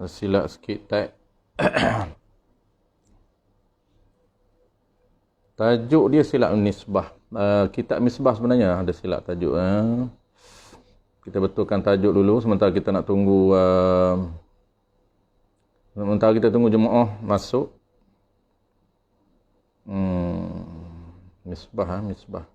Silap sikit type. Tajuk dia silap nisbah. Kitab misbah sebenarnya ada silap tajuk. Kita betulkan tajuk dulu sementara kita nak tunggu jemaah masuk. Misbah.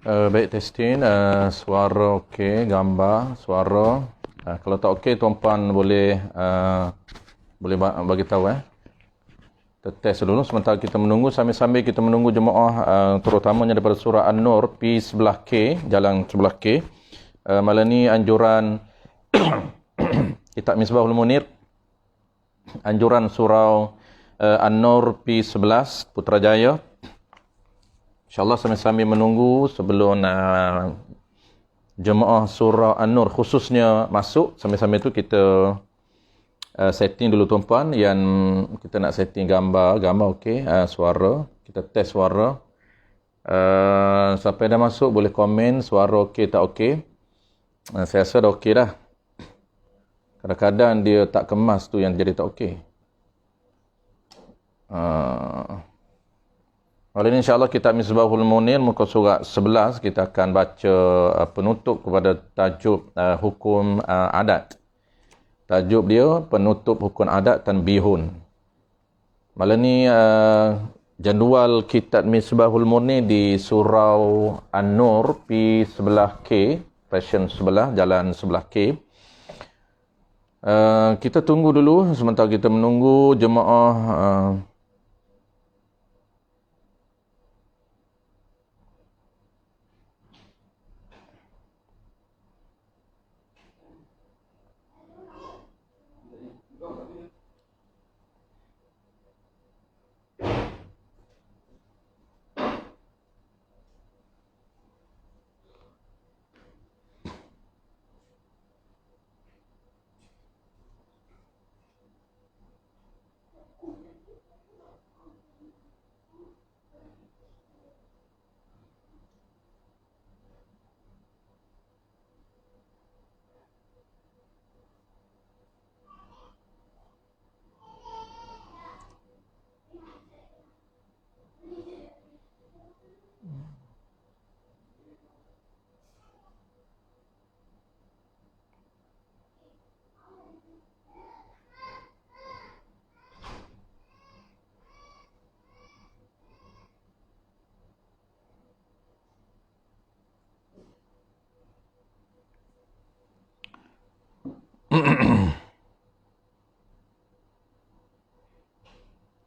Baik, testing. Suara okey, gambar, suara. Kalau tak okey, tuan-puan boleh bagi tahu. Kita test dulu sementara kita menunggu. Sambil-sambil kita menunggu jemaah, terutamanya daripada surah An-Nur, P sebelah K, jalan sebelah K. Malam ni anjuran Kitab Misbahul Munir, anjuran surau An-Nur P11 Putrajaya. InsyaAllah sambil-sambil menunggu sebelum jemaah surau An-Nur khususnya masuk, sambil-sambil tu kita setting dulu tuan-puan. Yang kita nak setting gambar okey, suara, kita test suara. Sampai dah masuk boleh komen suara okey tak okey. Saya rasa dah okey dah. Kadang-kadang dia tak kemas tu yang jadi tak okey. Malam ni insyaAllah Kitab Misbahul Munir muka surat 11 kita akan baca penutup kepada tajuk hukum adat. Tajuk dia penutup hukum adat tanbihun. Malam ni jadual Kitab Misbahul Munir di surau An-Nur P sebelah K, passion sebelah, jalan sebelah K. Kita tunggu dulu sementara kita menunggu jemaah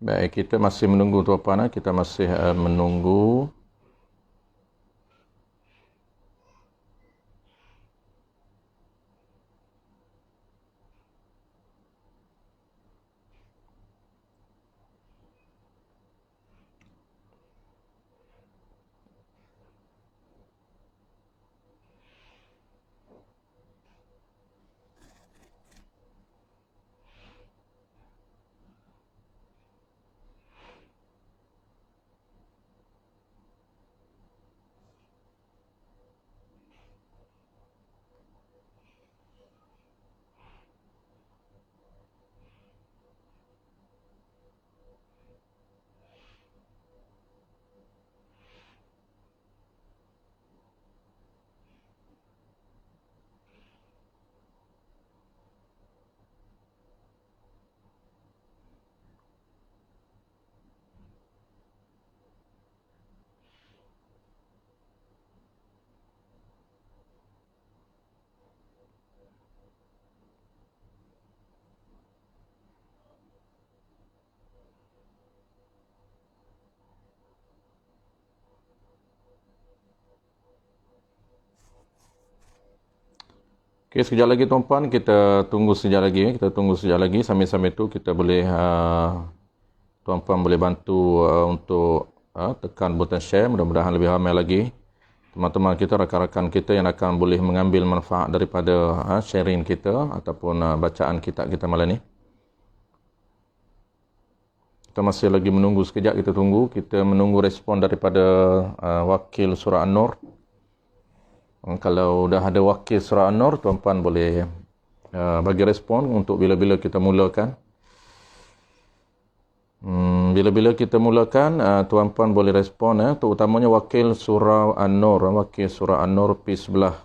baik, kita masih menunggu tuan-puan, kita masih menunggu. Okey, sekejap lagi tuan-puan, kita tunggu sekejap lagi. Sambil-sambil tu kita boleh tuan-puan boleh bantu untuk tekan button share, mudah-mudahan lebih ramai lagi teman-teman kita, rakan-rakan kita yang akan boleh mengambil manfaat daripada sharing kita ataupun bacaan kitab kita malam ni. Kita masih lagi menunggu sekejap, kita menunggu respon daripada wakil surah An-Nur. Kalau dah ada wakil surah An-Nur, tuan-puan boleh bagi respon untuk bila-bila kita mulakan. Bila-bila kita mulakan, tuan-puan boleh respon, terutamanya wakil surah An-Nur, pergi sebelah.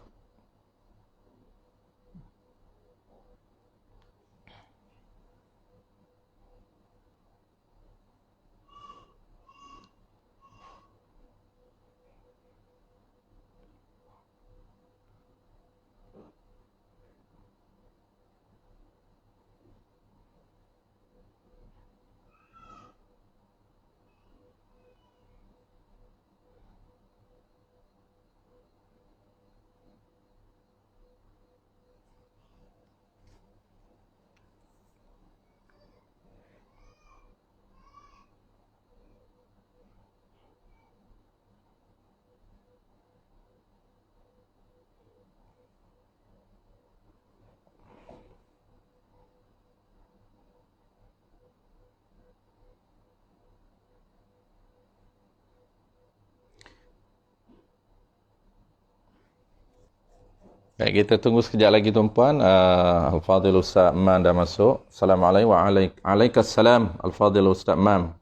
Baik, kita tunggu sekejap lagi tuan-puan. Al-Fadhil Ustaz Man dah masuk. Assalamualaikum waalaikumsalam Al-Fadhil Ustaz Man.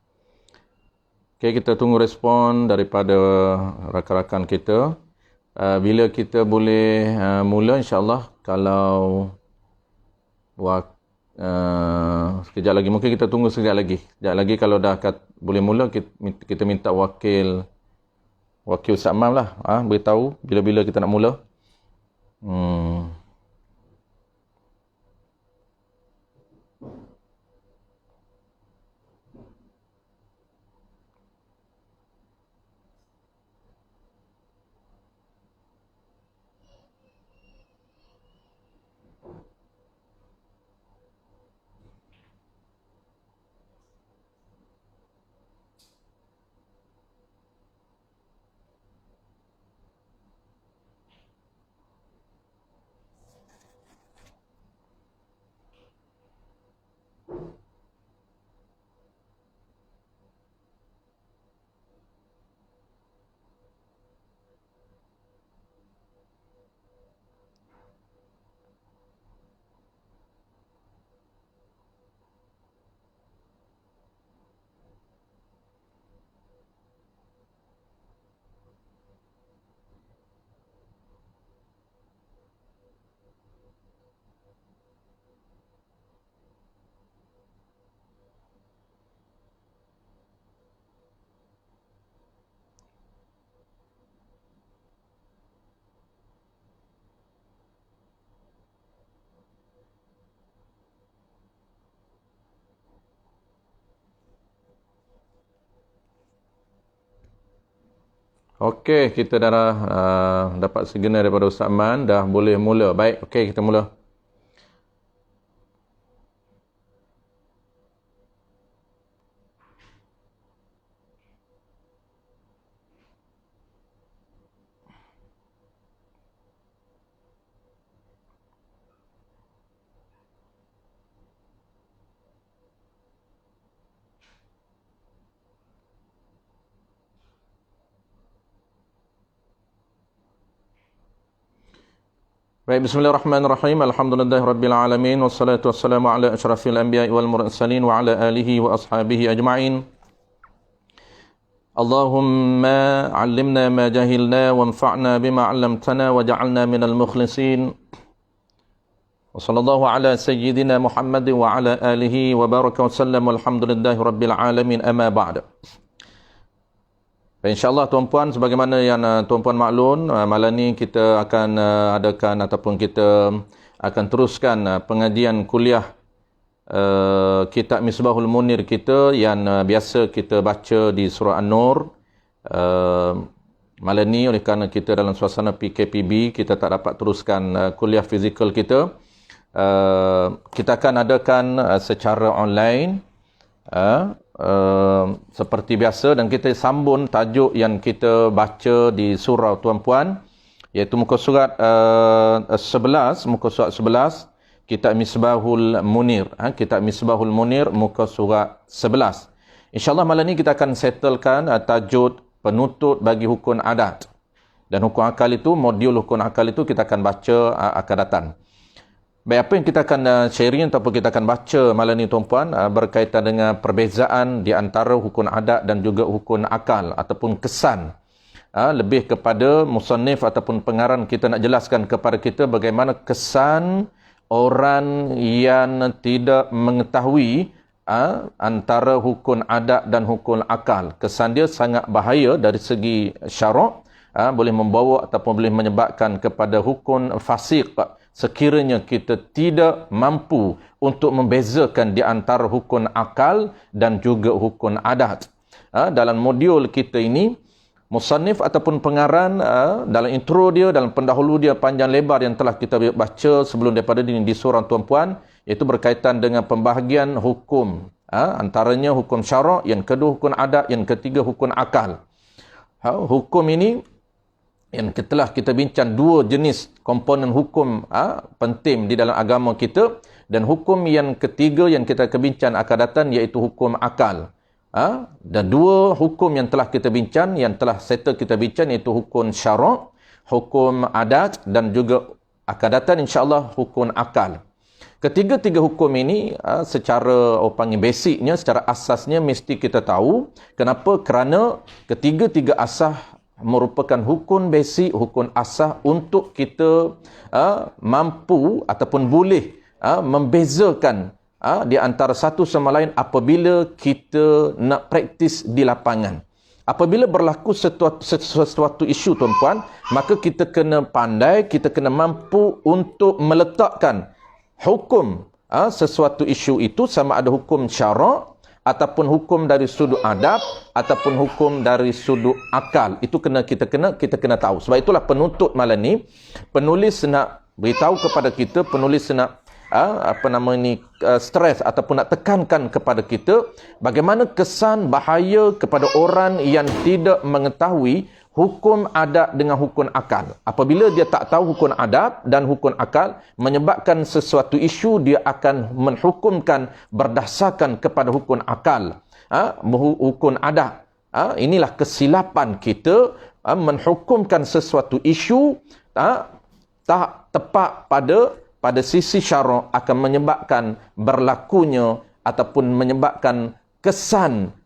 Okay, kita tunggu respon daripada rakan-rakan kita. Bila kita boleh mula, insyaAllah. Kalau sekejap lagi, mungkin kita tunggu sekejap lagi. Sekejap lagi kalau dah boleh mula, kita minta wakil Ustaz Man lah, beritahu bila-bila kita nak mula. Okey, kita dah dapat signal daripada Ustaz Man, dah boleh mula. Baik, okey, kita mula. Baik, bismillahirrahmanirrahim. Alhamdulillahirabbil alamin wassalatu wassalamu ala asyrafil anbiya'i wal mursalin wa ala alihi wa ashabihi ajma'in. Allahumma 'allimna ma jahilna wanfa'na bima 'allamtana waj'alna minal mukhlisin. Wa sallallahu ala sayyidina Muhammad wa ala alihi wa baraka wa sallam walhamdulillahirabbil alamin, amma ba'd. InsyaAllah tuan-puan, sebagaimana yang tuan-puan maklum, malam ni kita akan adakan ataupun kita akan teruskan pengajian kuliah kitab Misbahul Munir kita yang biasa kita baca di surah An-Nur. Malam ni oleh kerana kita dalam suasana PKPB, kita tak dapat teruskan kuliah fizikal kita. Kita akan adakan secara online seperti biasa, dan kita sambung tajuk yang kita baca di surau tuan-puan, iaitu muka surat 11, muka surat 11, kitab Misbahul Munir. Kitab Misbahul Munir, muka surat 11. InsyaAllah malam ni kita akan settlekan tajuk penuntut bagi hukum adat. Dan hukum akal itu, modul hukum akal itu kita akan baca akan datang. Baik, apa yang kita akan sharing ataupun kita akan baca malam ni tuan-puan berkaitan dengan perbezaan di antara hukum adat dan juga hukum akal ataupun kesan. Lebih kepada musannif ataupun pengarang kita nak jelaskan kepada kita bagaimana kesan orang yang tidak mengetahui antara hukum adat dan hukum akal. Kesan dia sangat bahaya dari segi syarak, boleh membawa ataupun boleh menyebabkan kepada hukum fasik sekiranya kita tidak mampu untuk membezakan di antara hukum akal dan juga hukum adat. Dalam modul kita ini, musannif ataupun pengarang dalam intro dia, dalam pendahulu dia panjang lebar yang telah kita baca sebelum daripada ini di surah tuan-puan, iaitu berkaitan dengan pembahagian hukum. Antaranya hukum syarak, yang kedua hukum adat, yang ketiga hukum akal. Hukum ini yang telah kita bincang dua jenis komponen hukum penting di dalam agama kita, dan hukum yang ketiga yang kita akan bincang akan datang iaitu hukum akal. Dan dua hukum yang telah kita bincang, yang telah settle kita bincang, iaitu hukum syarak, hukum adat, dan juga akan datang insya-Allah hukum akal. Ketiga-tiga hukum ini secara panggil basicnya, secara asasnya mesti kita tahu. Kenapa? Kerana ketiga-tiga asas merupakan hukum basic, hukum asas untuk kita mampu ataupun boleh membezakan di antara satu sama lain apabila kita nak praktis di lapangan. Apabila berlaku sesuatu isu tuan-puan, maka kita kena pandai, kita kena mampu untuk meletakkan hukum sesuatu isu itu, sama ada hukum syarak ataupun hukum dari sudut adab ataupun hukum dari sudut akal. Itu kita kena tahu. Sebab itulah penuntut malam ni, penulis nak beritahu kepada kita, penulis nak stres ataupun nak tekankan kepada kita bagaimana kesan bahaya kepada orang yang tidak mengetahui hukum adat dengan hukum akal. Apabila dia tak tahu hukum adat dan hukum akal, menyebabkan sesuatu isu dia akan menghukumkan berdasarkan kepada hukum akal, hukum adat. Inilah kesilapan kita, menghukumkan sesuatu isu tak tepat pada sisi syarak akan menyebabkan berlakunya ataupun menyebabkan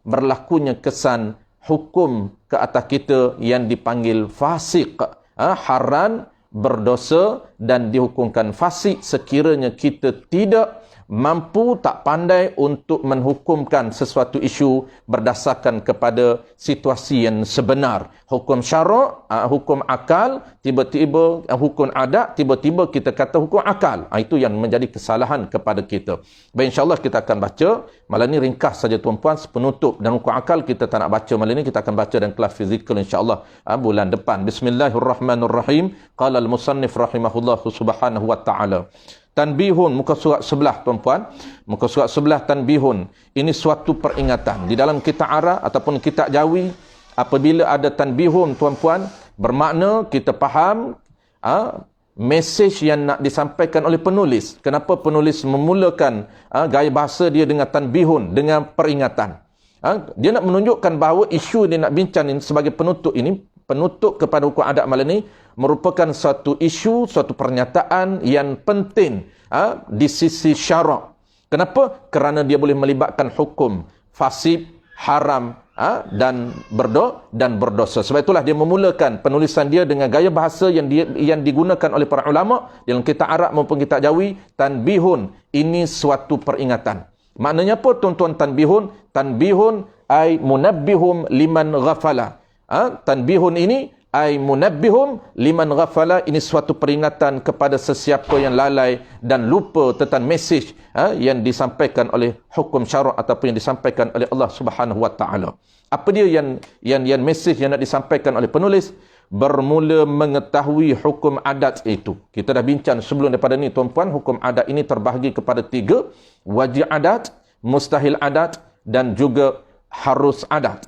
berlakunya kesan hukum ke atas kita yang dipanggil fasik, haram, berdosa, dan dihukumkan fasik sekiranya kita tidak mampu, tak pandai untuk menghukumkan sesuatu isu berdasarkan kepada situasi yang sebenar. Hukum syarak, hukum akal, tiba-tiba hukum adat, tiba-tiba kita kata hukum akal. Itu yang menjadi kesalahan kepada kita. Baik, insyaAllah kita akan baca. Malam ni ringkas saja tuan-puan, penutup. Dan hukum akal kita tak nak baca malam ni, kita akan baca dan kelas fizikal insyaAllah bulan depan. Bismillahirrahmanirrahim. Qala al-musannif rahimahullah subhanahu wa ta'ala. Tanbihun, muka surat sebelah tuan-puan. Muka surat sebelah tanbihun. Ini suatu peringatan. Di dalam kitab Arab ataupun kitab Jawi, apabila ada tanbihun tuan-puan, bermakna kita faham mesej yang nak disampaikan oleh penulis. Kenapa penulis memulakan gaya bahasa dia dengan tanbihun, dengan peringatan. Dia nak menunjukkan bahawa isu dia nak bincang ini sebagai penutup ini, penutup kepada hukum adat malam ini, merupakan suatu isu, suatu pernyataan yang penting di sisi syarak. Kenapa? Kerana dia boleh melibatkan hukum fasik, haram, dan berdosa. Sebab itulah dia memulakan penulisan dia dengan gaya bahasa yang digunakan oleh para ulama dalam kitab Arab maupun kitab Jawi. Tanbihun, ini suatu peringatan. Maknanya apa tuan-tuan tanbihun? Tanbihun ay munabbihum liman ghafala. Tanbihun ini ay munabbihum liman ghafala, ini suatu peringatan kepada sesiapa yang lalai dan lupa tentang mesej yang disampaikan oleh hukum syarak ataupun yang disampaikan oleh Allah Subhanahu wa taala. Apa dia yang mesej yang nak disampaikan oleh penulis? Bermula mengetahui hukum adat itu. Kita dah bincang sebelum daripada ni tuan-puan, hukum adat ini terbahagi kepada 3: wajib adat, mustahil adat, dan juga harus adat.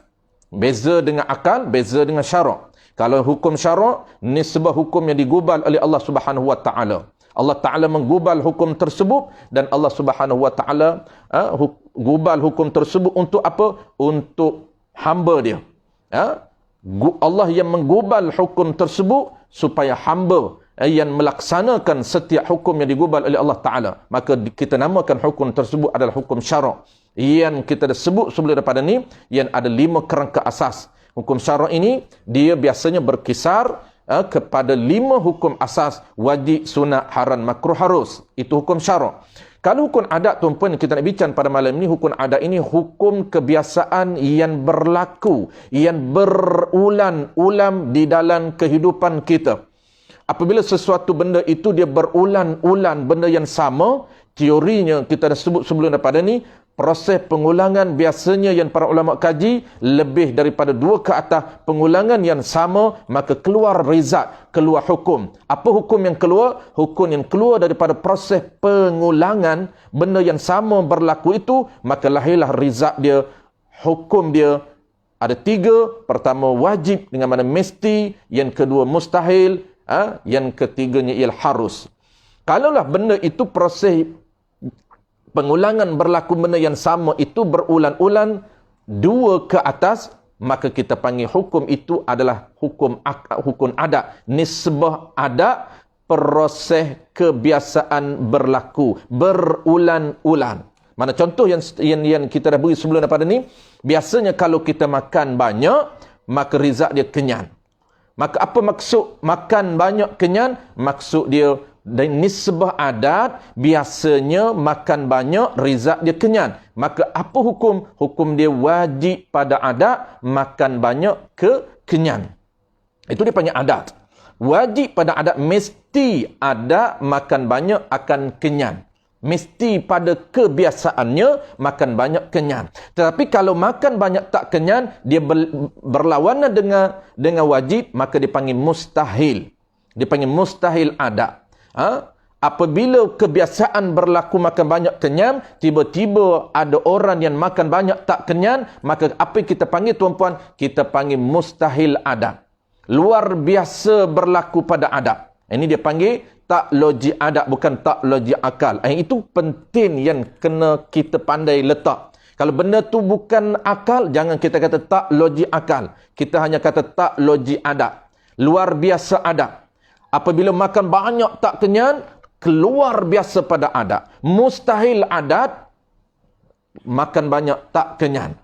Beza dengan akal, beza dengan syarak. Kalau hukum syarak, nisbah hukum yang digubal oleh Allah Subhanahu wa taala. Allah Taala menggubal hukum tersebut dan Allah Subhanahu wa taala gubal hukum tersebut untuk apa? Untuk hamba dia. Allah yang menggubal hukum tersebut supaya hamba yang melaksanakan setiap hukum yang digubal oleh Allah Taala. Maka kita namakan hukum tersebut adalah hukum syarak. Yang kita dah sebut sebelum daripada ni, yang ada 5 kerangka asas. Hukum syarak ini dia biasanya berkisar kepada 5 hukum asas: wajib, sunat, haram, makruh, harus. Itu hukum syarak. Kalau hukum adat, tuan-puan, kita nak bincang pada malam ini, hukum adat ini hukum kebiasaan yang berlaku, yang berulang-ulang di dalam kehidupan kita. Apabila sesuatu benda itu dia berulang-ulang benda yang sama, teorinya kita dah sebut sebelum daripada ni, proses pengulangan biasanya yang para ulama kaji lebih daripada 2 ke atas pengulangan yang sama, maka keluar rizat, keluar hukum. Apa hukum yang keluar? Hukum yang keluar daripada proses pengulangan benda yang sama berlaku itu, maka lahirlah rizat dia, hukum dia. Ada 3, pertama wajib dengan mana mesti, yang kedua mustahil, yang ketiganya ialah harus. Kalaulah benda itu proses pengulangan berlaku benda yang sama itu berulang-ulang 2 ke atas, maka kita panggil hukum itu adalah hukum adat. Nisbah adat, proses kebiasaan berlaku berulang-ulang. Mana contoh yang kita dah beri sebelum daripada ni, biasanya kalau kita makan banyak, maka rizak dia kenyang. Maka apa maksud makan banyak kenyang? Maksud dia, dan nisbah adat biasanya makan banyak rizak dia kenyang. Maka apa hukum? Hukum dia wajib pada adat makan banyak kenyang. Itu dia panggil adat. Wajib pada adat, mesti adat makan banyak akan kenyang. Mesti pada kebiasaannya makan banyak kenyang. Tetapi kalau makan banyak tak kenyang, dia berlawanan dengan wajib, maka dipanggil mustahil. Dipanggil mustahil adat. Apabila kebiasaan berlaku makan banyak kenyang, tiba-tiba ada orang yang makan banyak tak kenyang, maka apa yang kita panggil, tuan-puan? Kita panggil mustahil adat. Luar biasa berlaku pada adat. Ini dia panggil tak logik adat, bukan tak logik akal. Itu penting yang kena kita pandai letak. Kalau benda tu bukan akal, jangan kita kata tak logik akal. Kita hanya kata tak logik adat. Luar biasa adat. Apabila makan banyak tak kenyang, keluar biasa pada adat. Mustahil adat, makan banyak tak kenyang.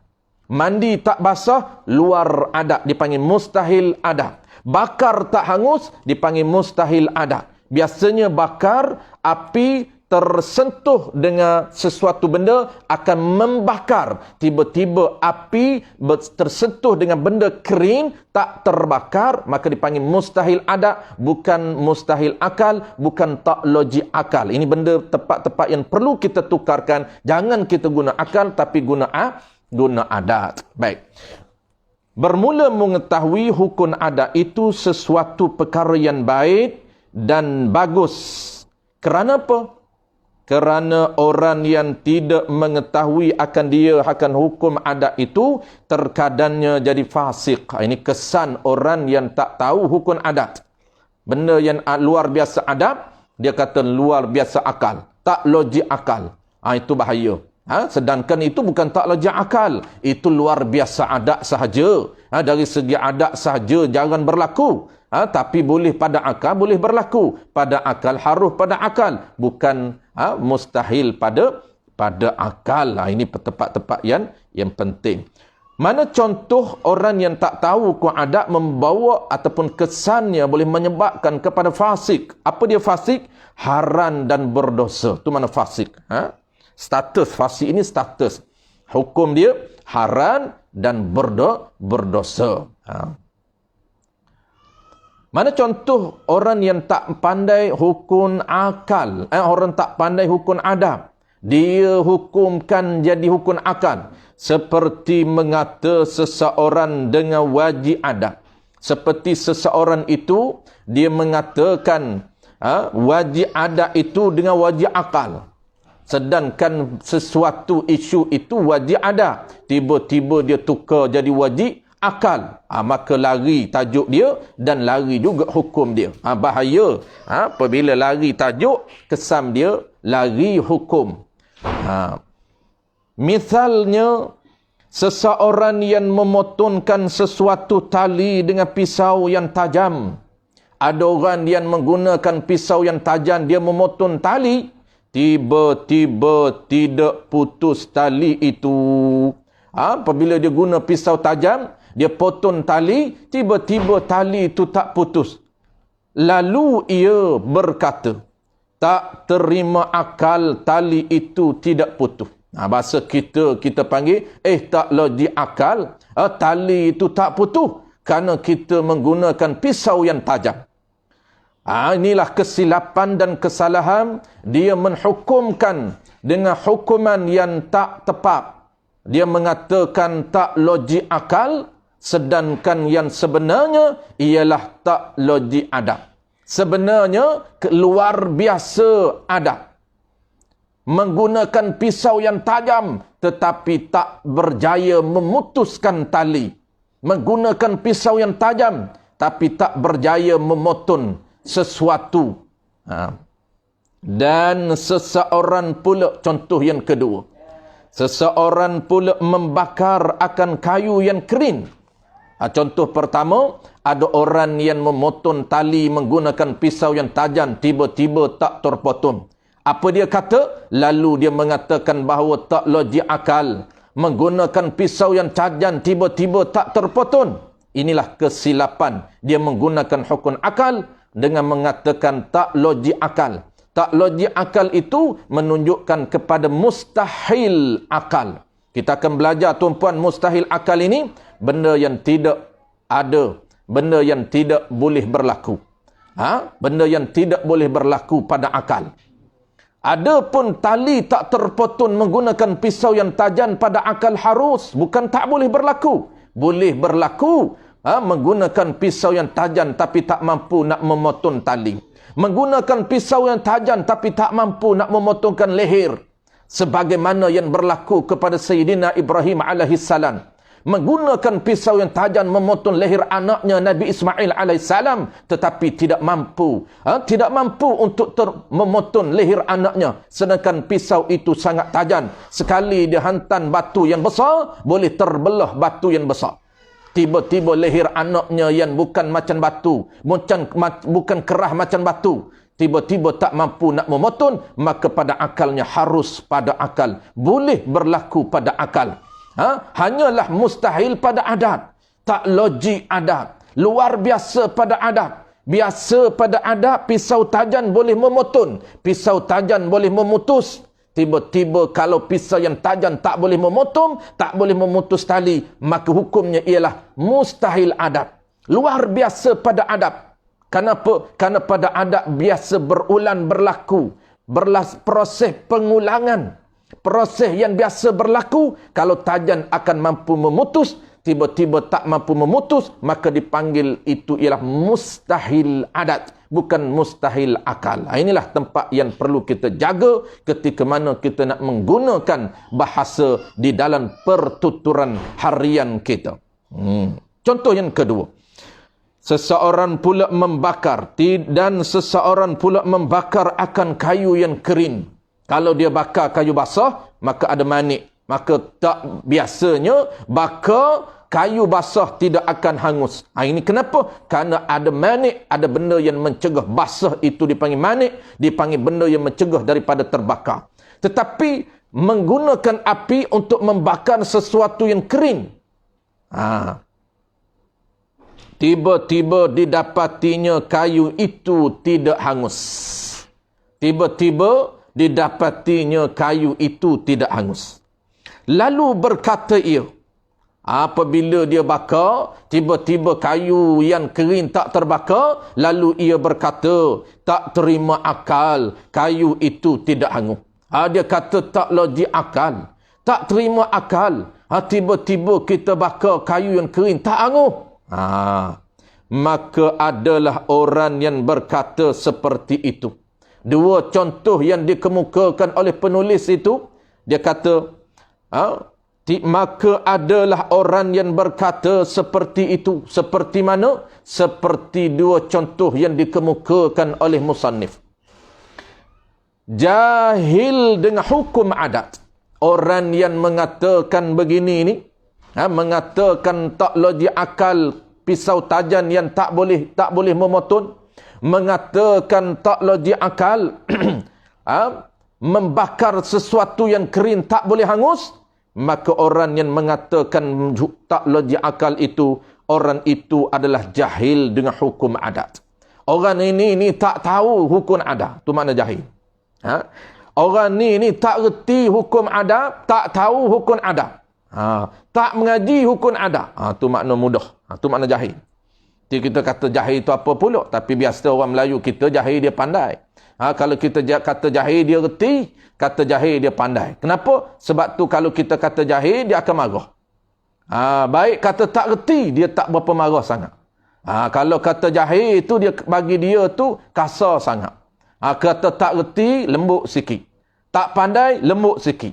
Mandi tak basah, luar adat, dipanggil mustahil adat. Bakar tak hangus, dipanggil mustahil adat. Biasanya bakar, api tersentuh dengan sesuatu benda akan membakar. Tiba-tiba api tersentuh dengan benda kering, tak terbakar, maka dipanggil mustahil adat, bukan mustahil akal, bukan tak logik akal. Ini benda tepat-tepat yang perlu kita tukarkan. Jangan kita guna akal, tapi guna adat. Baik. Bermula mengetahui hukum adat itu sesuatu perkara yang baik dan bagus. Kerana apa? Kerana orang yang tidak mengetahui akan hukum adat itu, terkadangnya jadi fasik. Ini kesan orang yang tak tahu hukum adat. Benda yang luar biasa adat, dia kata luar biasa akal. Tak logik akal. Itu bahaya. Sedangkan itu bukan tak logik akal. Itu luar biasa adat sahaja. Dari segi adat sahaja jangan berlaku. Tapi boleh pada akal, boleh berlaku. Pada akal, harus pada akal. Bukan mustahil pada akal. Ini tepat-tepat yang penting. Mana contoh orang yang tak tahu hukum adat membawa ataupun kesannya boleh menyebabkan kepada fasik. Apa dia fasik? Haram dan berdosa. Itu mana fasik? Status fasik ini status. Hukum dia haram dan berdosa. Mana contoh orang yang tak pandai hukum akal, orang tak pandai hukum adat, dia hukumkan jadi hukum akal, seperti mengata seseorang dengan wajib adat. Seperti seseorang itu dia mengatakan wajib adat itu dengan wajib akal. Sedangkan sesuatu isu itu wajib ada. Tiba-tiba dia tukar jadi wajib akal. Maka lari tajuk dia dan lari juga hukum dia. Bahaya. Apabila lari tajuk, kesan dia lari hukum. Misalnya, seseorang yang memotongkan sesuatu tali dengan pisau yang tajam. Ada orang yang menggunakan pisau yang tajam, dia memotong tali. Tiba-tiba tidak putus tali itu. Apabila dia guna pisau tajam, dia potong tali, tiba-tiba tali itu tak putus. Lalu ia berkata, tak terima akal tali itu tidak putus. Bahasa kita panggil, tak logik akal, tali itu tak putus. Kerana kita menggunakan pisau yang tajam. Inilah kesilapan dan kesalahan. Dia menghukumkan dengan hukuman yang tak tepat. Dia mengatakan tak logik akal, sedangkan yang sebenarnya ialah tak logik adab. Sebenarnya luar biasa adab. Menggunakan pisau yang tajam tetapi tak berjaya memutuskan tali. Menggunakan pisau yang tajam tapi tak berjaya memotong sesuatu. Dan seseorang pula, contoh yang kedua, seseorang pula membakar akan kayu yang kering. Contoh pertama, ada orang yang memotong tali menggunakan pisau yang tajam, tiba-tiba tak terpotong. Apa dia kata? Lalu dia mengatakan bahawa tak logik akal. Menggunakan pisau yang tajam, tiba-tiba tak terpotong. Inilah kesilapan. Dia menggunakan hukum akal dengan mengatakan tak logik akal. Tak logik akal itu menunjukkan kepada mustahil akal. Kita akan belajar, tuan-puan, mustahil akal ini benda yang tidak ada, benda yang tidak boleh berlaku. Benda yang tidak boleh berlaku pada akal. Adapun tali tak terpotong menggunakan pisau yang tajam pada akal harus, bukan tak boleh berlaku. Boleh berlaku. Menggunakan pisau yang tajam tapi tak mampu nak memotong tali. Menggunakan pisau yang tajam tapi tak mampu nak memotongkan leher. Sebagaimana yang berlaku kepada Sayyidina Ibrahim alaihissalam. Menggunakan pisau yang tajam memotong leher anaknya Nabi Ismail alaihissalam. Tetapi tidak mampu. Tidak mampu untuk memotong leher anaknya. Sedangkan pisau itu sangat tajam. Sekali dia hantam batu yang besar, boleh terbelah batu yang besar. Tiba-tiba leher anaknya yang bukan macam batu, bukan kerah macam batu, tiba-tiba tak mampu nak memotong, maka pada akalnya harus pada akal. Boleh berlaku pada akal. Hanyalah mustahil pada adat. Tak logik adat. Luar biasa pada adat. Biasa pada adat, pisau tajam boleh memotong, pisau tajam boleh memutus. Tiba-tiba kalau pisau yang tajam tak boleh memotong, tak boleh memutus tali, maka hukumnya ialah mustahil adab. Luar biasa pada adab. Kenapa? Kerana pada adab biasa berulang berlaku. Proses pengulangan. Proses yang biasa berlaku, kalau tajam akan mampu memutus, tiba-tiba tak mampu memutus, maka dipanggil itu ialah mustahil adat, bukan mustahil akal. Inilah tempat yang perlu kita jaga ketika mana kita nak menggunakan bahasa di dalam pertuturan harian kita. Contoh yang kedua. Seseorang pula membakar dan seseorang pula membakar akan kayu yang kering. Kalau dia bakar kayu basah, maka ada manik. Maka tak biasanya bakar kayu basah tidak akan hangus. Ini kenapa? Kerana ada manik, ada benda yang mencegah basah itu dipanggil manik, dipanggil benda yang mencegah daripada terbakar. Tetapi menggunakan api untuk membakar sesuatu yang kering. Tiba-tiba didapatinya kayu itu tidak hangus. Tiba-tiba didapatinya kayu itu tidak hangus. Lalu berkata ia, apabila dia bakar, tiba-tiba kayu yang kering tak terbakar, lalu ia berkata, tak terima akal, kayu itu tidak hangus. Dia kata tak logik akal, tak terima akal. Tiba-tiba kita bakar kayu yang kering, tak hangus. Maka adalah orang yang berkata seperti itu. Dua contoh yang dikemukakan oleh penulis itu, dia kata, maka adalah orang yang berkata seperti itu. Seperti mana? Seperti dua contoh yang dikemukakan oleh musannif. Jahil dengan hukum adat. Orang yang mengatakan begini ini, mengatakan tak logik akal pisau tajam yang tak boleh memotong, mengatakan tak logik akal membakar sesuatu yang kering tak boleh hangus, maka orang yang mengatakan tak logik akal itu, orang itu adalah jahil dengan hukum adat. Orang ini tak tahu hukum adat, tu makna jahil. Orang ni tak reti hukum adat, tak tahu hukum adat. Tak mengaji hukum adat. Tu makna mudah. Tu makna jahil. Jadi kita kata jahil itu apa pula? Tapi biasa orang Melayu kita jahil dia pandai. Kalau kita kata jahil dia reti, kata jahil dia pandai. Kenapa? Sebab tu kalau kita kata jahil dia akan marah. Baik kata tak reti, dia tak berapa marah sangat. Kalau kata jahil itu dia bagi dia tu kasar sangat. Kata tak reti, lembut sikit. Tak pandai, lembut sikit.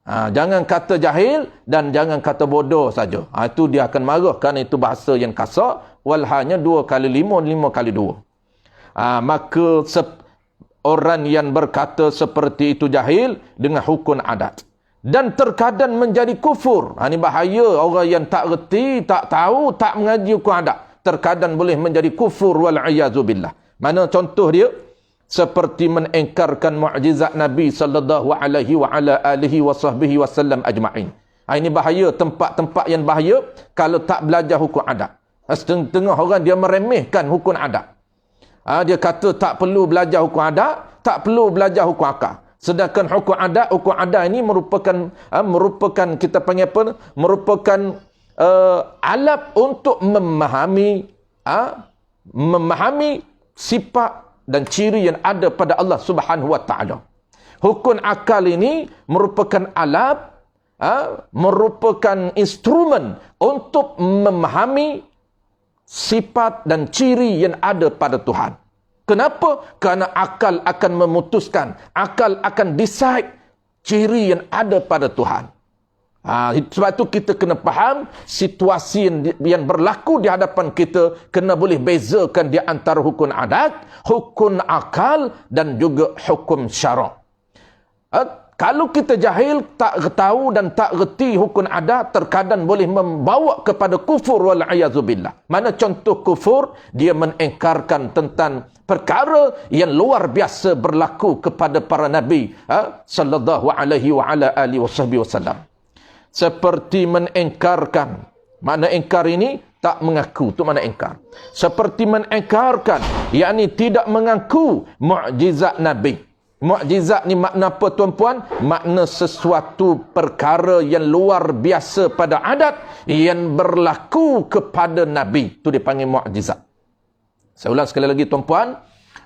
Jangan kata jahil dan jangan kata bodoh saja. Itu dia akan marah kerana itu bahasa yang kasar. Walhanya 2 kali 5, 5 kali 2. Maka orang yang berkata seperti itu jahil dengan hukum adat. Dan terkadang menjadi kufur. Ini bahaya orang yang tak reti, tak tahu, tak mengaji hukum adat. Terkadang boleh menjadi kufur wal'iyazubillah. Mana contoh dia? Seperti mengingkarkan mukjizat Nabi sallallahu alaihi wa ala alihi wa sahbihi wasallam ajma'in. Ini bahaya, tempat-tempat yang bahaya kalau tak belajar hukum adat. Setengah orang dia meremehkan hukum adat. Dia kata tak perlu belajar hukum adat, tak perlu belajar hukum akal. Sedangkan hukum adat ini merupakan kita panggil apa? Merupakan alat untuk memahami sifat dan ciri yang ada pada Allah Subhanahu wa taala. Hukum akal ini merupakan alat, merupakan instrumen untuk memahami sifat dan ciri yang ada pada Tuhan. Kenapa? Kerana akal akan memutuskan, akal akan decide ciri yang ada pada Tuhan. Sebab itu kita kena faham situasi yang berlaku di hadapan kita, kena boleh bezakan di antara hukum adat, hukum akal dan juga hukum syarak. Kalau kita jahil, tak tahu dan tak reti hukum adat, terkadang boleh membawa kepada kufur wal'iyazubillah. Mana contoh kufur? Dia mengingkarkan tentang perkara yang luar biasa berlaku kepada para nabi sallallahu alaihi wa ala alihi wasallam. Seperti mengingkarkan. Makna ingkar ini tak mengaku, tu makna ingkar. Seperti mengingkarkan, yakni tidak mengaku mukjizat Nabi. Mukjizat ni makna apa tuan-puan? Makna sesuatu perkara yang luar biasa pada adat yang berlaku kepada Nabi. Tu dipanggil mukjizat. Saya ulang sekali lagi tuan-puan.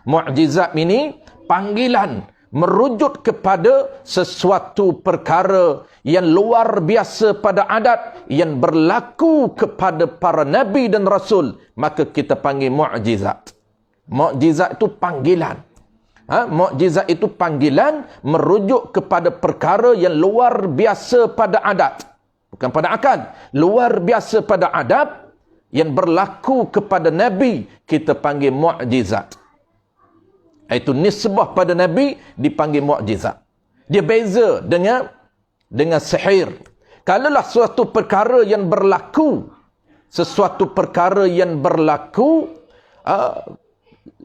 Mukjizat ini panggilan merujuk kepada sesuatu perkara yang luar biasa pada adat yang berlaku kepada para nabi dan rasul, maka kita panggil mukjizat. Mukjizat itu panggilan. Mukjizat itu panggilan merujuk kepada perkara yang luar biasa pada adat, bukan pada akal. Luar biasa pada adat yang berlaku kepada nabi, kita panggil mukjizat. Itu nisbah pada Nabi dipanggil mukjizat. Dia beza dengan sihir. Kalaulah suatu perkara yang berlaku, sesuatu perkara yang berlaku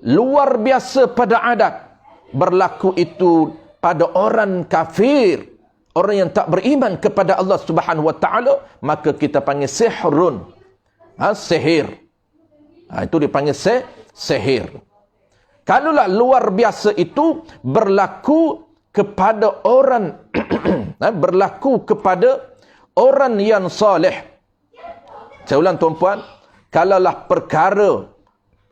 luar biasa pada adat, berlaku itu pada orang kafir, orang yang tak beriman kepada Allah Subhanahu wa taala, maka kita panggil sihrun. Sihir. Itu dipanggil sihir. Kalaulah luar biasa itu berlaku kepada orang berlaku kepada orang yang soleh. Saya ulang tuan-puan, kalaulah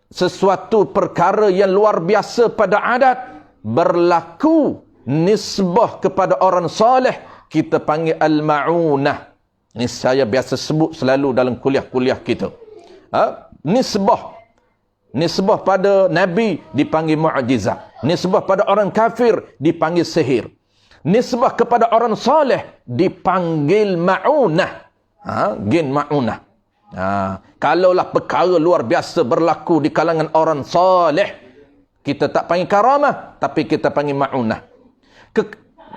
sesuatu perkara yang luar biasa pada adat berlaku nisbah kepada orang soleh, kita panggil al-ma'unah. Ini saya biasa sebut selalu dalam kuliah-kuliah kita. Nisbah nisbah pada Nabi dipanggil mu'jizat. Nisbah pada orang kafir dipanggil sihir. Nisbah kepada orang soleh dipanggil ma'unah. Jin ma'unah. Kalaulah perkara luar biasa berlaku di kalangan orang soleh, kita tak panggil karamah, tapi kita panggil ma'unah.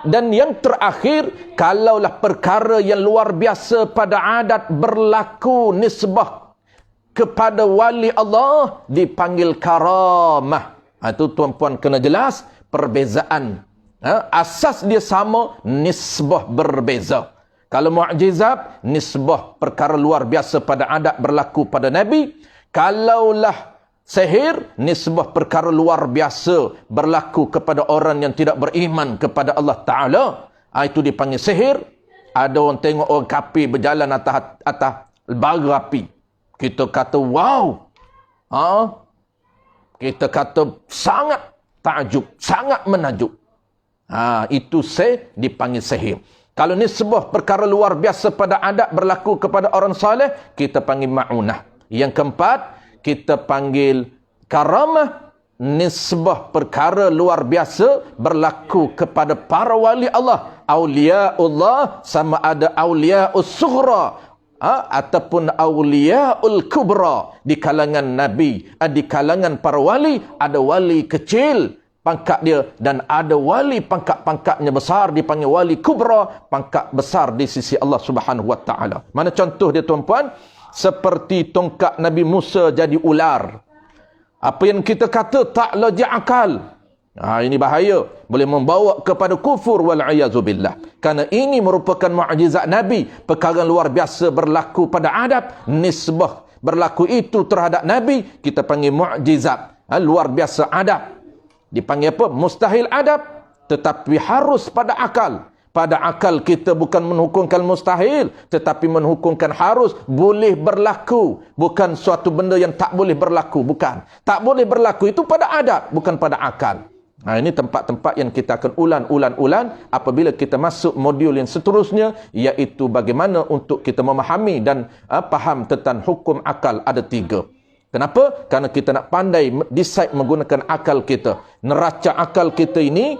Dan yang terakhir, kalaulah perkara yang luar biasa pada adat berlaku nisbah kepada wali Allah, dipanggil karamah. Itu tuan-puan kena jelas perbezaan. Asas dia sama, nisbah berbeza. Kalau mu'jizat, nisbah perkara luar biasa pada adat berlaku pada Nabi. Kalaulah sihir, nisbah perkara luar biasa berlaku kepada orang yang tidak beriman kepada Allah Ta'ala. Itu dipanggil sihir. Ada orang tengok orang kafir berjalan atas bara api. Kita kata, wow. Kita kata, sangat takjub, sangat menakjub. Itu dipanggil sihir. Kalau nisbah perkara luar biasa pada adat berlaku kepada orang saleh, kita panggil ma'unah. Yang keempat, kita panggil karamah. Nisbah perkara luar biasa berlaku kepada para wali Allah. Awliyaullah sama ada awliya'us sughra ataupun awliya'ul kubra. Di kalangan Nabi, di kalangan para wali, ada wali kecil pangkat dia, dan ada wali pangkat-pangkatnya besar dipanggil wali kubra, pangkat besar di sisi Allah Subhanahu wa taala. Mana contoh dia tuan-puan? Seperti tongkat Nabi Musa jadi ular. Apa yang kita kata tak logik akal. Ini bahaya, boleh membawa kepada kufur wal iazu billah. Karena ini merupakan mukjizat Nabi, perkara luar biasa berlaku pada adab, nisbah berlaku itu terhadap Nabi, kita panggil mukjizat. Luar biasa adab. Dipanggil apa? Mustahil adab. Tetapi harus pada akal. Pada akal kita bukan menghukumkan mustahil, tetapi menghukumkan harus boleh berlaku. Bukan suatu benda yang tak boleh berlaku. Bukan. Tak boleh berlaku itu pada adab, bukan pada akal. Ini tempat-tempat yang kita akan ulan apabila kita masuk modul yang seterusnya, iaitu bagaimana untuk kita memahami dan faham tentang hukum akal ada 3. Kenapa? Karena kita nak pandai decide menggunakan akal kita. Neraca akal kita ini,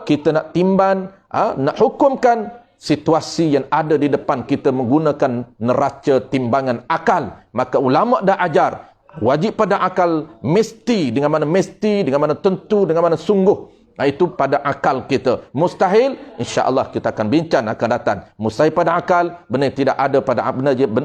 kita nak timban, nak hukumkan situasi yang ada di depan kita menggunakan neraca timbangan akal. Maka ulama dah ajar, wajib pada akal, mesti, dengan mana tentu, dengan mana sungguh. Itu pada akal kita. Mustahil, insya-Allah kita akan bincang akan datang. Mustahil pada akal, benda yang tidak ada pada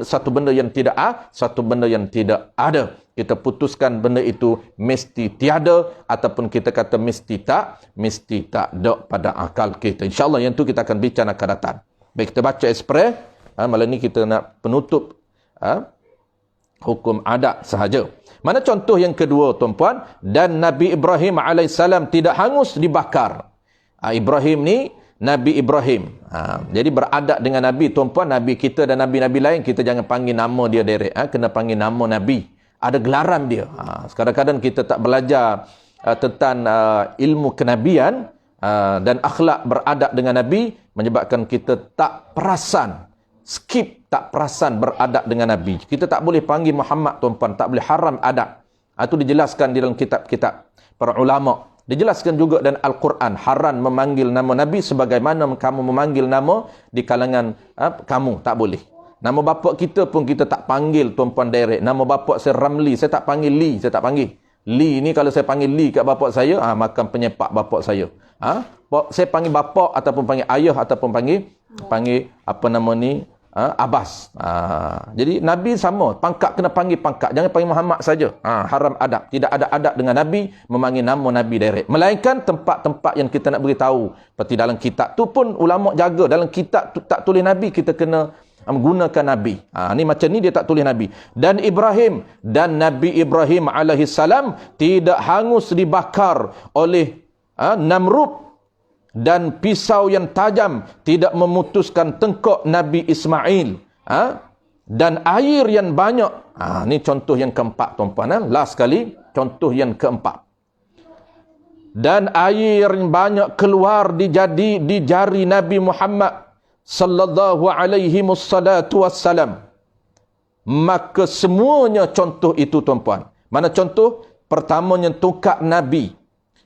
satu benda yang tidak satu benda yang tidak ada. Kita putuskan benda itu mesti tiada, ataupun kita kata mesti tak ada pada akal kita. InsyaAllah yang itu kita akan bincang akan datang. Baik, kita baca ekspres. Malam ni kita nak penutup hukum adat sahaja. Mana contoh yang kedua tuan-puan? Dan Nabi Ibrahim AS tidak hangus dibakar. Ibrahim ni, Nabi Ibrahim. Jadi beradat dengan Nabi tuan-puan, Nabi kita dan Nabi-Nabi lain, kita jangan panggil nama dia direct. Kena panggil nama Nabi. Ada gelaran dia. Kadang-kadang kita tak belajar tentang ilmu kenabian dan akhlak beradab dengan Nabi, menyebabkan kita tak perasan, tak perasan beradab dengan Nabi. Kita tak boleh panggil Muhammad tuan-puan, tak boleh, haram adab. Itu dijelaskan di dalam kitab-kitab para ulama. Dijelaskan juga dalam Al-Quran, haram memanggil nama Nabi sebagaimana kamu memanggil nama di kalangan kamu, tak boleh. Nama bapa kita pun kita tak panggil tuan-puan direct. Nama bapa saya Ramli, saya tak panggil Lee, saya tak panggil. Lee ni kalau saya panggil Lee kat bapa saya, makan penyepak bapa saya. Saya panggil bapa ataupun panggil ayah ataupun panggil apa nama ni? Abbas. Jadi Nabi sama, pangkat kena panggil pangkat, jangan panggil Muhammad saja. Haram adab. Tidak ada adab dengan Nabi memanggil nama Nabi direct. Melainkan tempat-tempat yang kita nak beritahu. Seperti dalam kitab tu pun ulama jaga, dalam kitab tu tak tulis Nabi, kita kena menggunakan Nabi. Ni macam ni dia tak tulis Nabi. Dan Ibrahim, dan Nabi Ibrahim alaihissalam tidak hangus dibakar oleh Namrud, dan pisau yang tajam tidak memutuskan tengkok Nabi Ismail. Dan air yang banyak. Ni contoh yang keempat tuan-puan. Last sekali, contoh yang keempat. Dan air yang banyak keluar di jari Nabi Muhammad sallallahu alaihi wassalam. Maka semuanya contoh itu tuan-puan. Mana contoh? pertamanya tongkat Nabi.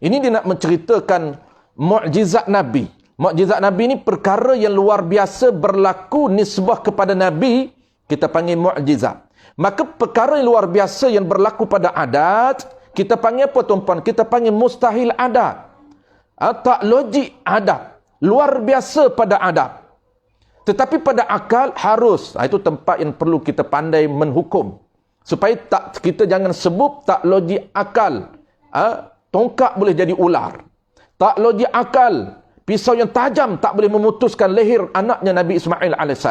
Ini dia nak menceritakan mukjizat Nabi. Mukjizat Nabi ni perkara yang luar biasa berlaku nisbah kepada Nabi, kita panggil mukjizat. Maka perkara yang luar biasa yang berlaku pada adat, kita panggil apa tuan-puan? Kita panggil mustahil adat. Tak logik adat. Luar biasa pada adat. Tetapi pada akal harus. Itu tempat yang perlu kita pandai menhukum. Supaya kita jangan sebut tak logik akal. Tongkat boleh jadi ular. Tak logik akal. Pisau yang tajam tak boleh memutuskan leher anaknya Nabi Ismail AS.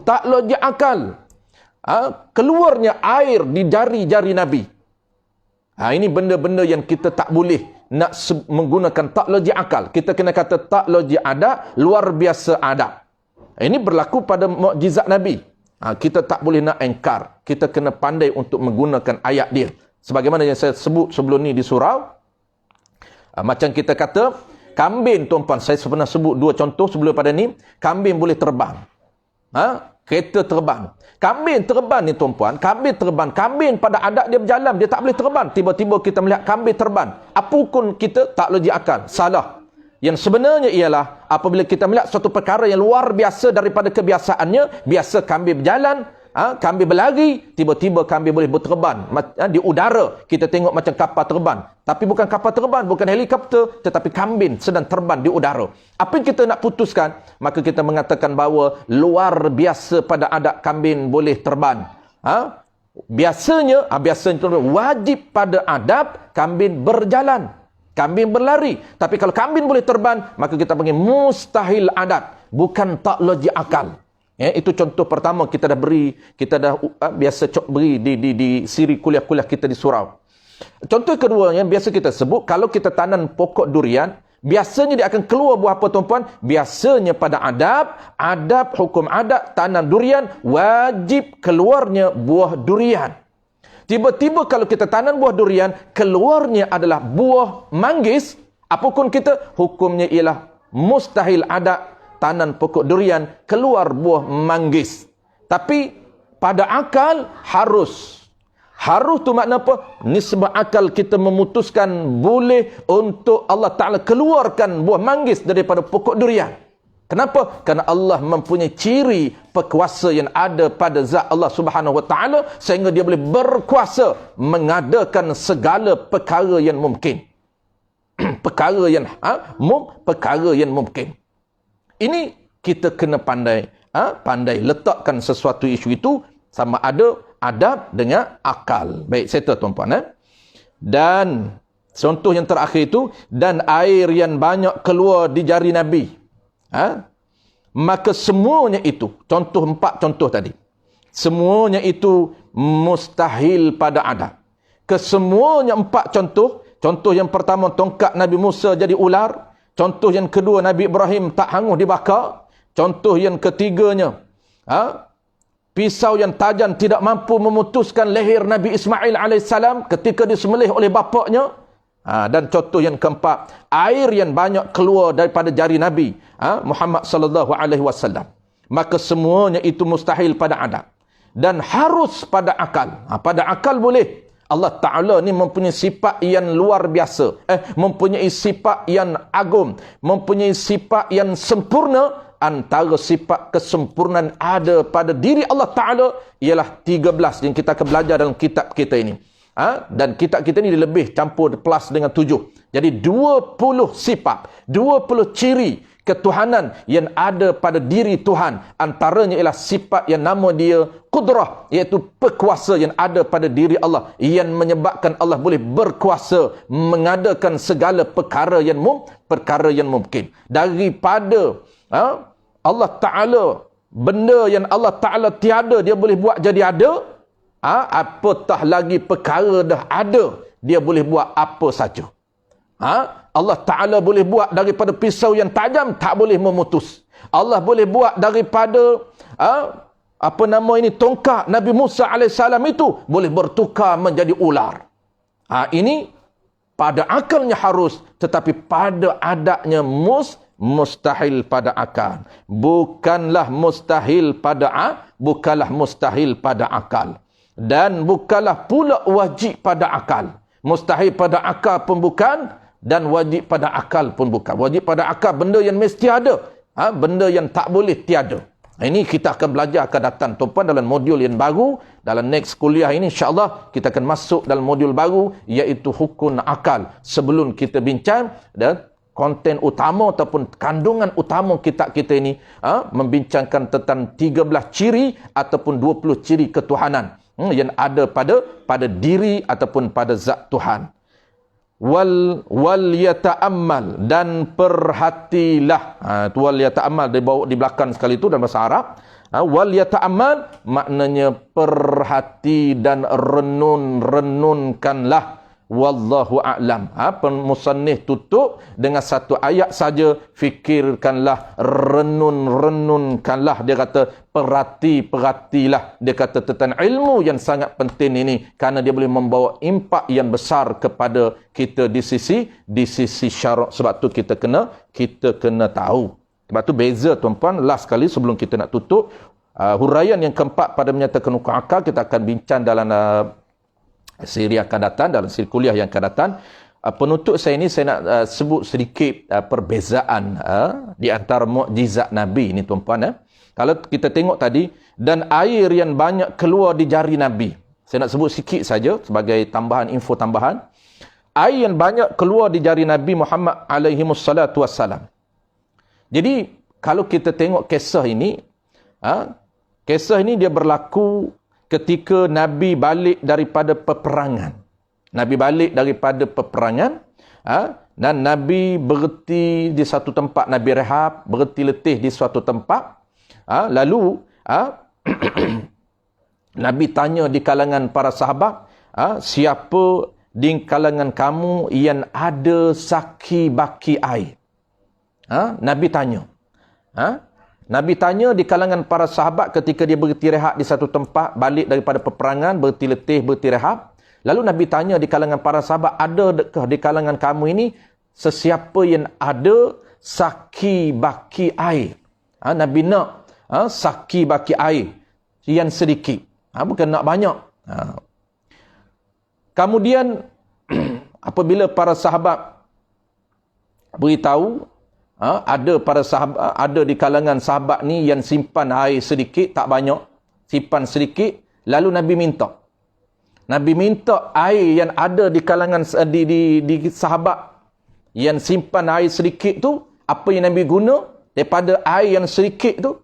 Tak logik akal. Keluarnya air di jari-jari Nabi. Ini benda-benda yang kita tak boleh nak menggunakan tak logik akal. Kita kena kata tak logik adat, luar biasa adat. Ini berlaku pada mukjizat Nabi. Kita tak boleh nak engkar. Kita kena pandai untuk menggunakan ayat dia. Sebagaimana yang saya sebut sebelum ni di surau. Macam kita kata, kambing tuan-puan, saya pernah sebut dua contoh sebelum pada ni. Kambing boleh terbang. Kereta terbang. Kambing terbang ni tuan-puan, kambing terbang. Kambing pada adat dia berjalan, dia tak boleh terbang. Tiba-tiba kita melihat kambing terbang. Apa hukum kita? Tak logik akal. Salah. Yang sebenarnya ialah apabila kita melihat suatu perkara yang luar biasa daripada kebiasaannya, biasa kambing berjalan, kambing berlari, tiba-tiba kambing boleh berterbang di udara. Kita tengok macam kapal terbang. Tapi bukan kapal terbang, bukan helikopter, tetapi kambing sedang terbang di udara. Apa yang kita nak putuskan? Maka kita mengatakan bahawa luar biasa pada adat kambing boleh terbang. Biasanya wajib pada adab kambing berjalan. Kambing berlari. Tapi kalau kambing boleh terbang, maka kita panggil mustahil adat. Bukan tak logik akal. Itu contoh pertama kita dah beri, kita dah biasa beri di siri kuliah-kuliah kita di surau. Contoh kedua yang biasa kita sebut, kalau kita tanam pokok durian, biasanya dia akan keluar buah apa tuan-puan? Biasanya pada adab hukum adat tanam durian, wajib keluarnya buah durian. Tiba-tiba kalau kita tanam buah durian, keluarnya adalah buah manggis, apapun kita, hukumnya ialah mustahil adat tanam pokok durian, keluar buah manggis. Tapi pada akal harus. Harus tu makna apa? Nisbah akal kita memutuskan boleh untuk Allah Ta'ala keluarkan buah manggis daripada pokok durian. Kenapa? Kerana Allah mempunyai ciri perkuasa yang ada pada zat Allah Subhanahu Wa Ta'ala, sehingga dia boleh berkuasa mengadakan segala perkara yang mungkin. perkara yang mungkin. Ini kita kena pandai letakkan sesuatu isu itu sama ada adab dengan akal. Baik, settle tuan-puan. Dan contoh yang terakhir itu, dan air yang banyak keluar di jari Nabi. Maka semuanya itu, contoh 4 contoh tadi, semuanya itu mustahil pada adat. Kesemuanya 4 contoh. Contoh yang pertama, tongkat Nabi Musa jadi ular. Contoh yang kedua, Nabi Ibrahim tak hangus dibakar. Contoh yang ketiganya, pisau yang tajam tidak mampu memutuskan leher Nabi Ismail AS ketika disembelih oleh bapaknya. Dan contoh yang keempat, air yang banyak keluar daripada jari Nabi Muhammad sallallahu alaihi wasallam. Maka semuanya itu mustahil pada adat dan harus pada akal. Pada akal boleh. Allah Ta'ala ni mempunyai sifat yang luar biasa. Mempunyai sifat yang agung. Mempunyai sifat yang sempurna. Antara sifat kesempurnaan ada pada diri Allah Ta'ala ialah 13 yang kita akan belajar dalam kitab kita ini. Dan kitab kita ni lebih campur plus dengan 7. Jadi 20 sifat, 20 ciri ketuhanan yang ada pada diri Tuhan. Antaranya ialah sifat yang nama dia Qudrah, iaitu perkuasa yang ada pada diri Allah, yang menyebabkan Allah boleh berkuasa mengadakan segala perkara yang mungkin. Daripada Allah Ta'ala, benda yang Allah Ta'ala tiada, dia boleh buat jadi ada. Apatah lagi perkara dah ada, dia boleh buat apa saja. Allah Ta'ala boleh buat daripada pisau yang tajam, tak boleh memutus. Allah boleh buat daripada tongkat Nabi Musa AS itu boleh bertukar menjadi ular. Ini pada akalnya harus, tetapi pada adatnya mustahil pada akal. Bukanlah mustahil pada akal. Dan bukanlah pula wajib pada akal. Mustahil pada akal pun bukan, dan wajib pada akal pun bukan. Wajib pada akal benda yang mesti ada, benda yang tak boleh tiada. Ini kita akan belajar akan datang tuan-puan dalam modul yang baru. Dalam next kuliah ini insya-Allah kita akan masuk dalam modul baru, iaitu hukum akal. Sebelum kita bincang dan konten utama ataupun kandungan utama kitab kita ini, membincangkan tentang 13 ciri ataupun 20 ciri ketuhanan yang ada pada diri ataupun pada zat Tuhan. Wal yata'ammal, dan perhatilah. Wal yata'ammal dibawa di belakang sekali itu dalam bahasa Arab. Wal yata'ammal maknanya perhati dan renunkanlah. Wallahu a'lam. Musannif tutup dengan satu ayat saja. Fikirkanlah, renunkanlah. Dia kata perhatilah. Dia kata tentang ilmu yang sangat penting ini, kerana dia boleh membawa impak yang besar kepada kita di sisi syarak. Sebab tu kita kena tahu. Sebab tu beza tuan-puan. Last sekali sebelum kita nak tutup, huraian yang keempat pada menyatakan hukum akal kita akan bincang dalam siri akan datang, dalam siri kuliah yang akan datang. Penutup saya ini saya nak sebut sedikit perbezaan di antara mukjizat Nabi ini tuan-puan. Kalau kita tengok tadi, dan air yang banyak keluar di jari Nabi. Saya nak sebut sikit saja sebagai tambahan, info tambahan. Air yang banyak keluar di jari Nabi Muhammad alaihi wassalatu wassalam. Jadi kalau kita tengok kisah ini dia berlaku ketika Nabi balik daripada peperangan. Nabi balik daripada peperangan, dan Nabi berhenti di satu tempat. Nabi rehab, berhenti letih di suatu tempat. Lalu Nabi tanya di kalangan para sahabat, siapa di kalangan kamu yang ada saki baki air? Nabi tanya. Nabi tanya di kalangan para sahabat ketika dia berhenti rehat di satu tempat, balik daripada peperangan, berhenti letih, berhenti rehat. Lalu Nabi tanya di kalangan para sahabat, adakah di kalangan kamu ini sesiapa yang ada saki baki air? Nabi nak saki baki air yang sedikit, bukan nak banyak. Kemudian apabila para sahabat beritahu, ada di kalangan sahabat ni yang simpan air sedikit, tak banyak, simpan sedikit. Lalu Nabi minta air yang ada di kalangan di sahabat yang simpan air sedikit tu, apa yang Nabi guna daripada air yang sedikit tu.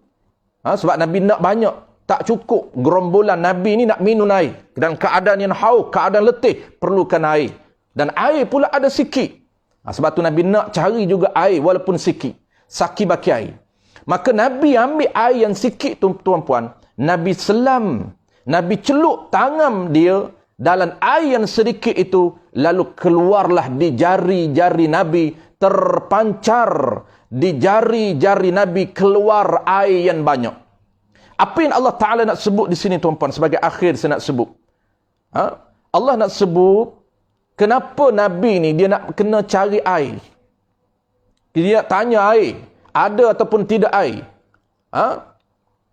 Sebab Nabi nak banyak, tak cukup. Gerombolan Nabi ni nak minum air dalam keadaan yang haus, keadaan letih, perlukan air. Dan air pula ada sikit. Sebab tu Nabi nak cari juga air walaupun sikit. Saki baki air. Maka Nabi ambil air yang sikit tu tuan-puan. Nabi selam. Nabi celup tangan dia dalam air yang sedikit itu. Lalu keluarlah di jari-jari Nabi. Terpancar di jari-jari Nabi keluar air yang banyak. Apa yang Allah Ta'ala nak sebut di sini tuan-puan? Sebagai akhir saya nak sebut. Allah nak sebut kenapa Nabi ni dia nak kena cari air. Dia nak tanya air, ada ataupun tidak air.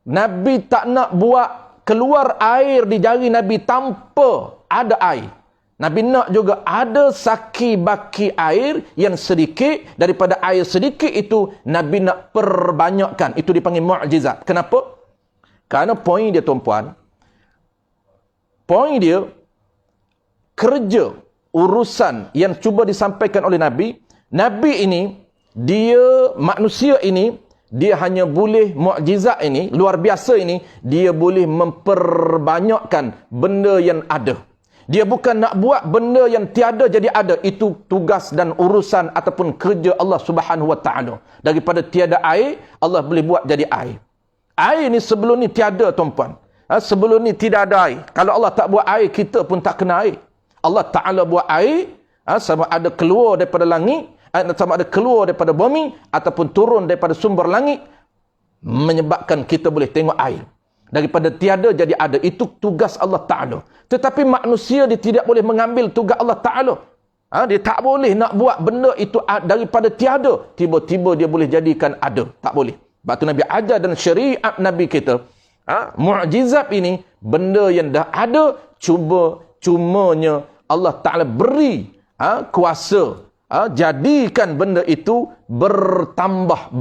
Nabi tak nak buat keluar air di jari Nabi tanpa ada air. Nabi nak juga ada saki baki air yang sedikit. Daripada air sedikit itu, Nabi nak perbanyakkan. Itu dipanggil mukjizat. Kenapa? Kerana poin dia tuan-puan, poin dia, kerja urusan yang cuba disampaikan oleh Nabi ini, dia manusia ini, dia hanya boleh mukjizat ini, luar biasa ini, dia boleh memperbanyakkan benda yang ada. Dia bukan nak buat benda yang tiada jadi ada. Itu tugas dan urusan ataupun kerja Allah Subhanahu Wa Taala. Daripada tiada air, Allah boleh buat jadi air. Air ni sebelum ni tiada tuan-puan. Sebelum ni tidak ada air. Kalau Allah tak buat air, kita pun tak kena air. Allah Ta'ala buat air, sama ada keluar daripada langit, sama ada keluar daripada bumi, ataupun turun daripada sumber langit, menyebabkan kita boleh tengok air. Daripada tiada jadi ada. Itu tugas Allah Ta'ala. Tetapi manusia dia tidak boleh mengambil tugas Allah Ta'ala. Dia tak boleh nak buat benda itu daripada tiada, tiba-tiba dia boleh jadikan ada. Tak boleh. Sebab tu Nabi ajar dan syariat Nabi kita, mukjizat ini, benda yang dah ada, cumanya Allah Ta'ala beri kuasa, jadikan benda itu bertambah,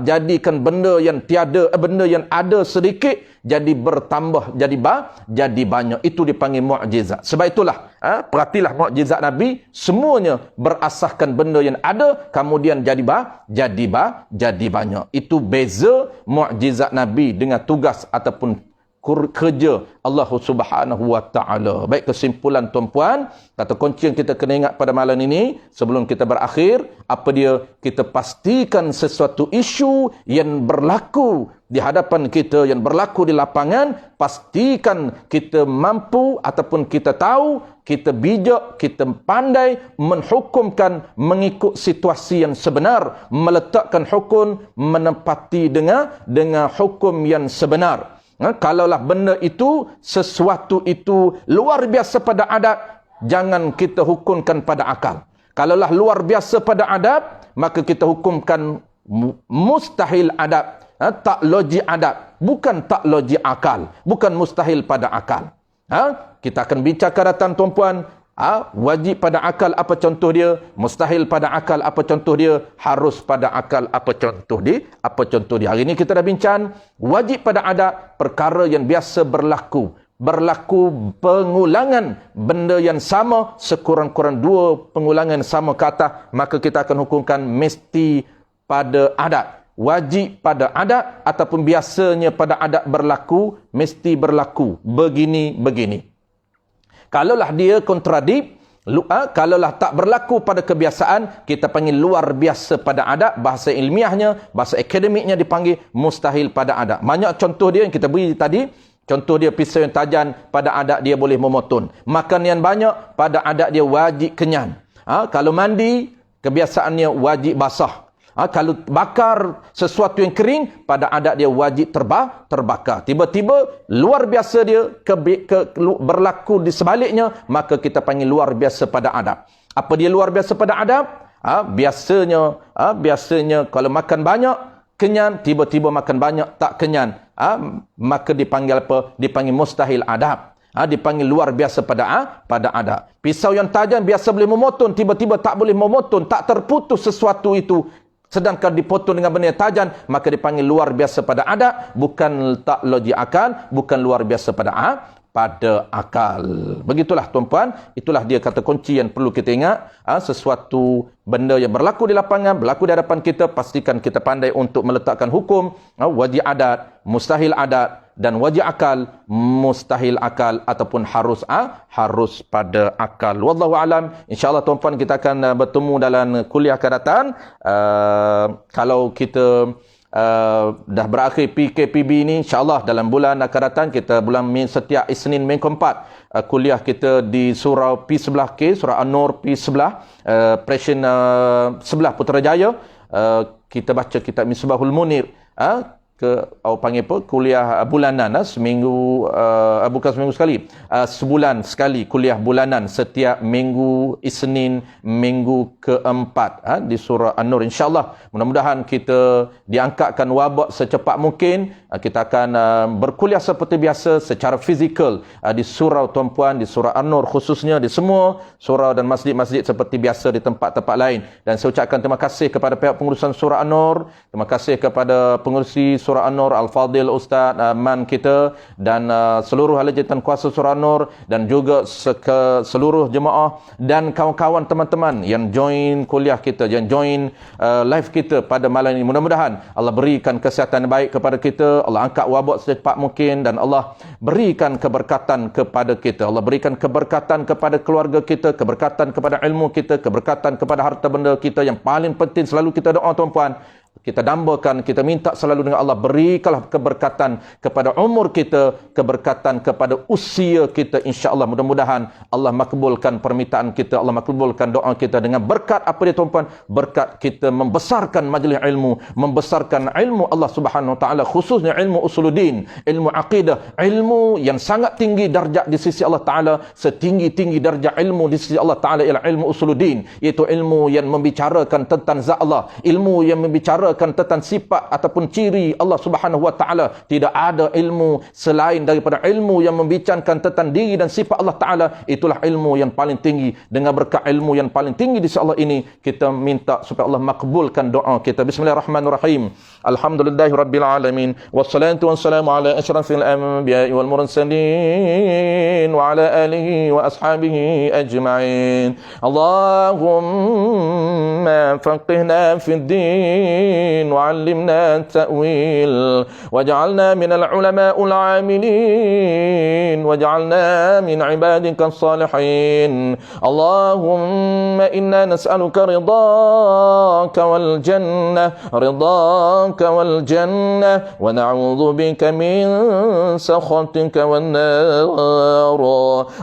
jadikan benda yang tiada, benda yang ada sedikit jadi bertambah, jadi banyak. Itu dipanggil mukjizat. Sebab itulah perhatilah mukjizat Nabi semuanya berasaskan benda yang ada kemudian jadi banyak. Itu beza mukjizat Nabi dengan tugas ataupun kerja Allah Subhanahu wa Ta'ala. Baik, kesimpulan tuan-puan, kata kunci yang kita kena ingat pada malam ini sebelum kita berakhir, apa dia? Kita pastikan sesuatu isu yang berlaku di hadapan kita, yang berlaku di lapangan, pastikan kita mampu ataupun kita tahu, kita bijak, kita pandai menghukumkan mengikut situasi yang sebenar, meletakkan hukum menempati dengan hukum yang sebenar. Kalaulah benda itu, sesuatu itu luar biasa pada adat, jangan kita hukumkan pada akal. Kalaulah luar biasa pada adat, maka kita hukumkan mustahil adat, tak logik adat, bukan tak logik akal, bukan mustahil pada akal. Kita akan bicarakan tuan-puan, wajib pada akal apa contoh dia, mustahil pada akal apa contoh dia, harus pada akal apa contoh dia. Hari ini kita dah bincang wajib pada adat, perkara yang biasa berlaku pengulangan benda yang sama, sekurang-kurang 2 pengulangan sama ke atas, maka kita akan hukumkan mesti pada adat. Wajib pada adat ataupun biasanya pada adat berlaku, mesti berlaku begini. Kalaulah dia kontradik, kalaulah tak berlaku pada kebiasaan, kita panggil luar biasa pada adat. Bahasa ilmiahnya, bahasa akademiknya dipanggil mustahil pada adat. Banyak contoh dia yang kita beri tadi. Contoh dia, pisau yang tajam, pada adat dia boleh memotong. Makan yang banyak, pada adat dia wajib kenyang. Kalau mandi, kebiasaannya wajib basah. Kalau bakar sesuatu yang kering, pada adat dia wajib terbakar. Tiba-tiba luar biasa dia berlaku di sebaliknya, maka kita panggil luar biasa pada adat. Apa dia luar biasa pada adat? Biasanya kalau makan banyak kenyang, tiba-tiba makan banyak tak kenyang, maka dipanggil apa? Dipanggil mustahil adab. Dipanggil luar biasa pada adat. Pisau yang tajam biasa boleh memotong, tiba-tiba tak boleh memotong, tak terputus sesuatu itu, sedangkan dipotong dengan benda yang tajam, maka dipanggil luar biasa pada adat, bukan tak logik akal, bukan luar biasa pada akal. Begitulah tuan-puan, itulah dia kata kunci yang perlu kita ingat. Sesuatu benda yang berlaku di lapangan, berlaku di hadapan kita, pastikan kita pandai untuk meletakkan hukum, wajib adat, mustahil adat, dan wajib akal, mustahil akal, ataupun harus pada akal. Wallahu alam. InsyaAllah tuan-puan, kita akan bertemu dalam kuliah akan datang. Kalau kita dah berakhir PKPB ni, insyaAllah dalam bulan akan datang, kita setiap Isnin minggu 4 kuliah kita di surau P11K, surau An-Nur P11, Presiden 11 Putrajaya. Kita baca kitab Misbahul Munir, panggil apa? Kuliah bulanan, seminggu, bukan seminggu sekali, sebulan sekali kuliah bulanan, setiap minggu Isnin, minggu keempat, di surah An-Nur. InsyaAllah, mudah-mudahan kita diangkatkan wabak secepat mungkin. Kita akan berkuliah seperti biasa secara fizikal di surau tuan-puan, di surah An-Nur khususnya, di semua surau dan masjid-masjid seperti biasa di tempat-tempat lain. Dan saya ucapkan terima kasih kepada pihak pengurusan surah An-Nur, terima kasih kepada pengurusi surah An-Nur, Al-Fadil Ustaz Man kita, dan seluruh ahli jawatan kuasa surah An-Nur, dan juga seluruh jemaah dan kawan-kawan teman-teman yang join kuliah kita, yang join live kita pada malam ini. Mudah-mudahan Allah berikan kesihatan baik kepada kita, Allah angkat wabak secepat mungkin, dan Allah berikan keberkatan kepada kita, Allah berikan keberkatan kepada keluarga kita, keberkatan kepada ilmu kita, keberkatan kepada harta benda kita. Yang paling penting selalu kita doa tuan-puan, kita dambakan, kita minta selalu dengan Allah, berikanlah keberkatan kepada umur kita, keberkatan kepada usia kita. InsyaAllah mudah-mudahan Allah makbulkan permintaan kita, Allah makbulkan doa kita dengan berkat apa dia tuan-puan? Berkat kita membesarkan majlis ilmu, membesarkan ilmu Allah Subhanahu Wa Taala, khususnya ilmu usuluddin, ilmu aqidah, ilmu yang sangat tinggi darjat di sisi Allah Taala, setinggi-tinggi darjat ilmu di sisi Allah Taala ialah ilmu usuluddin, iaitu ilmu yang membicarakan tentang zat Allah, ilmu yang membicarakan membicarakan tentang sifat ataupun ciri Allah Subhanahu Wa Taala. Tidak ada ilmu selain daripada ilmu yang membicarakan tentang diri dan sifat Allah Taala. Itulah ilmu yang paling tinggi. Dengan berkat ilmu yang paling tinggi di sisi Allah ini, kita minta supaya Allah makbulkan doa kita. Bismillahirrahmanirrahim. Alhamdulillahirabbil alamin. Wassalatu wassalamu ala asyrafil anbiya'i wal mursalin wa ala alihi wa ashabihi ajma'in. Allahumma faqihna fid din wa 'allimna at-ta'wil waj'alna minal ulama'il 'amilin waj'alna min 'ibadika as-salihin. Allahumma inna nas'aluka ridhaka wal jannah wal jannah wa na'udzu bika min sakhatika wan nar.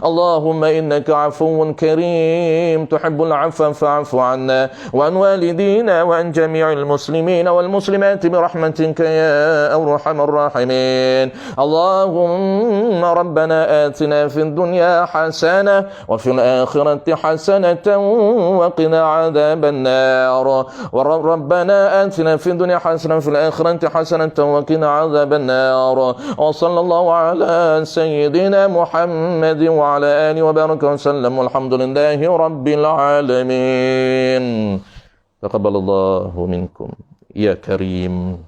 Allahumma innaka 'afuwun karim tuhibbul 'afwa fa'fu 'anna wa an walidina wa an jami'il muslimina wal muslimat bi rahmatika ya arhamar rahimin. Allahumma rabbana atina fid dunya hasanah wa fil akhirati hasanatan wa qina 'adzaban nar. Wa rabbana atina fid dunya hasanah في الآخرة حسنة وقنا عذاب النار. وصلى الله على سيدنا محمد وعلى آله وبارك وسلم والحمد لله رب العالمين. تقبل الله منكم يا كريم.